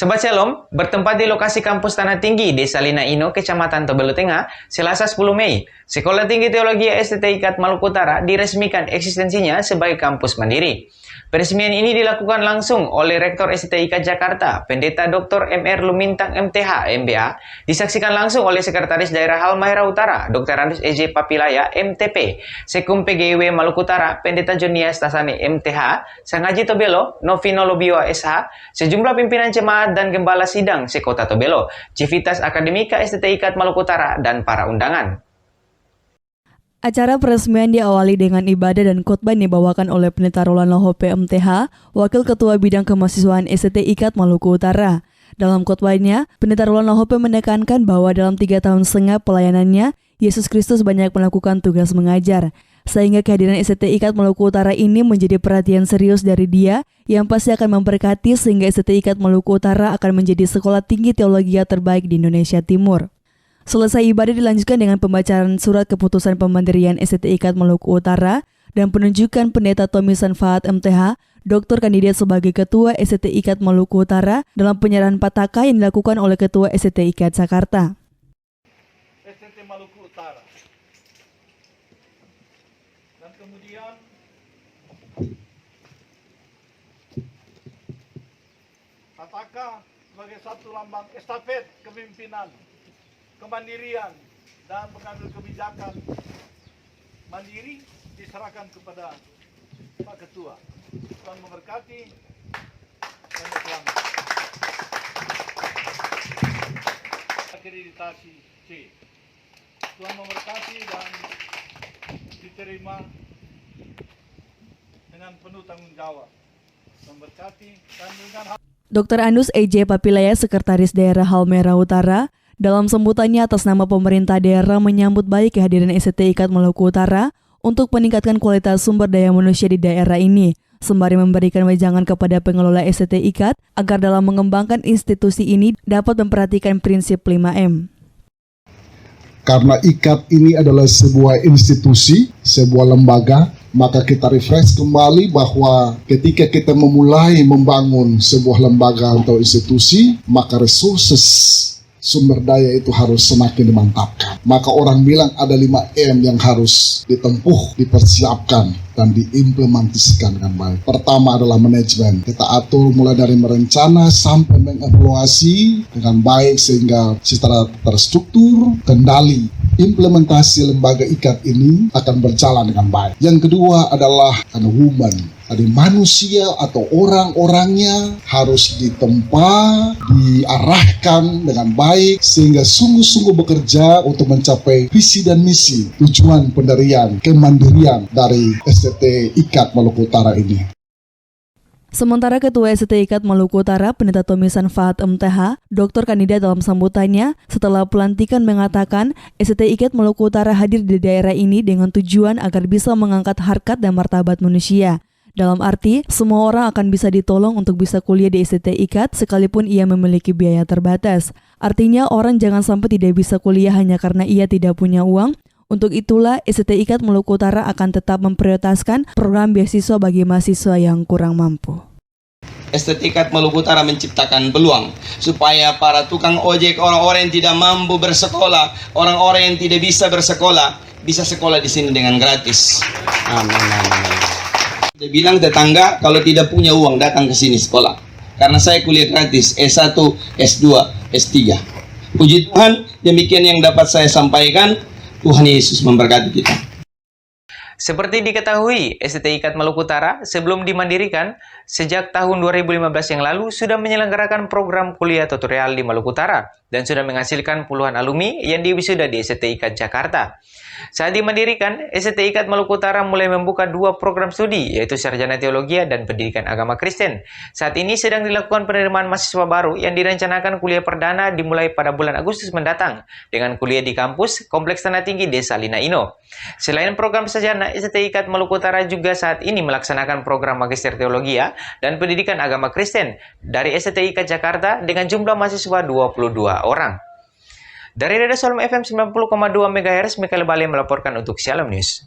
Sobat Shalom, bertempat di lokasi kampus Tanah Tinggi, Desa Lina Ino, Kecamatan Tobelo Tengah, Selasa 10 Mei, Sekolah Tinggi Teologi STT IKAT Maluku Utara diresmikan eksistensinya sebagai kampus mandiri. Peresmian ini dilakukan langsung oleh Rektor STT IKAT Jakarta, Pendeta Dr. MR Lumintang MTH, MBA, disaksikan langsung oleh Sekretaris Daerah Halmahera Utara, Dr. Andus EJ Papilaya, MTP, Sekum PGIW Maluku Utara, Pendeta Jonias Tasani, MTH, Sangaji Tobelo, Novino Lobio SH, sejumlah pimpinan jemaat dan gembala sidang Sekota Tobelo, Civitas Akademika STT IKAT Maluku Utara, dan para undangan. Acara peresmian diawali dengan ibadah dan khotbah yang dibawakan oleh Pendeta Roland Lahope MTH, Wakil Ketua Bidang Kemahasiswaan STT IKAT Maluku Utara. Dalam khotbahnya, Pendeta Roland Lahope menekankan bahwa dalam 3 tahun setengah pelayanannya, Yesus Kristus banyak melakukan tugas mengajar, sehingga kehadiran STT IKAT Maluku Utara ini menjadi perhatian serius dari dia yang pasti akan memberkati sehingga STT IKAT Maluku Utara akan menjadi sekolah tinggi teologi terbaik di Indonesia Timur. Selesai ibadah dilanjutkan dengan pembacaan surat keputusan pemandirian STT IKAT Maluku Utara dan penunjukan Pendeta Tomisan Fahat MTH, doktor kandidat sebagai Ketua STT IKAT Maluku Utara dalam penyerahan pataka yang dilakukan oleh Ketua STT IKAT Jakarta. STT Maluku Utara. Dan kemudian pataka sebagai satu lambang estafet kepemimpinan, kemandirian, dan pengambil kebijakan mandiri diserahkan kepada Pak Ketua. Tuhan memberkati dan selamat. Akreditasi C. Tuhan memberkati dan diterima dengan penuh tanggung jawab. Memberkati dan dengan Dr. Andus EJ Papilaya, Sekretaris Daerah Halmahera Utara, dalam sambutannya atas nama pemerintah daerah menyambut baik kehadiran STT IKAT Maluku Utara untuk meningkatkan kualitas sumber daya manusia di daerah ini, sembari memberikan wejangan kepada pengelola STT IKAT agar dalam mengembangkan institusi ini dapat memperhatikan prinsip 5M. Karena IKAT ini adalah sebuah institusi, sebuah lembaga, maka kita refresh kembali bahwa ketika kita memulai membangun sebuah lembaga atau institusi, maka resources sumber daya itu harus semakin dimantapkan. Maka orang bilang ada 5M yang harus ditempuh, dipersiapkan, dan diimplementasikan dengan baik. Pertama adalah manajemen. Kita atur mulai dari merencana sampai mengevaluasi dengan baik sehingga secara terstruktur, kendali, implementasi lembaga IKAT ini akan berjalan dengan baik. Yang kedua adalah human. Ada manusia atau orang-orangnya harus ditempa, diarahkan dengan baik sehingga sungguh-sungguh bekerja untuk mencapai visi dan misi tujuan pendirian kemandirian dari STT IKAT Maluku Utara ini. Sementara Ketua STT IKAT Maluku Utara, Pendeta Tomisan Fahat MTH, doktor kandidat dalam sambutannya setelah pelantikan mengatakan STT IKAT Maluku Utara hadir di daerah ini dengan tujuan agar bisa mengangkat harkat dan martabat manusia. Dalam arti, semua orang akan bisa ditolong untuk bisa kuliah di STT IKAT sekalipun ia memiliki biaya terbatas. Artinya orang jangan sampai tidak bisa kuliah hanya karena ia tidak punya uang. Untuk itulah STT IKAT Maluku Utara akan tetap memprioritaskan program beasiswa bagi mahasiswa yang kurang mampu. STT IKAT Maluku Utara menciptakan peluang supaya para tukang ojek, orang-orang yang tidak mampu bersekolah, orang-orang yang tidak bisa bersekolah, bisa sekolah di sini dengan gratis. Amin. Dia bilang tetangga kalau tidak punya uang datang ke sini sekolah. Karena saya kuliah gratis S1, S2, S3. Puji Tuhan, demikian yang dapat saya sampaikan. Tuhan Yesus memberkati kita. Seperti diketahui, STT IKAT Maluku Utara sebelum dimandirikan, sejak tahun 2015 yang lalu sudah menyelenggarakan program kuliah tutorial di Maluku Utara dan sudah menghasilkan puluhan alumni yang diwisuda di STT IKAT Jakarta. Saat dimandirikan, STT IKAT Maluku Utara mulai membuka 2 program studi, yaitu Sarjana Teologi dan Pendidikan Agama Kristen. Saat ini sedang dilakukan penerimaan mahasiswa baru yang direncanakan kuliah perdana dimulai pada bulan Agustus mendatang, dengan kuliah di kampus Kompleks Tanah Tinggi Desa Lina Ino. Selain program sarjana, STT IKAT Maluku Utara juga saat ini melaksanakan program Magister Teologi dan Pendidikan Agama Kristen dari STT IKAT Jakarta dengan jumlah mahasiswa 22 orang. Dari Radio Shalom FM 90,2 MHz, Mikael Bale melaporkan untuk Shalom News.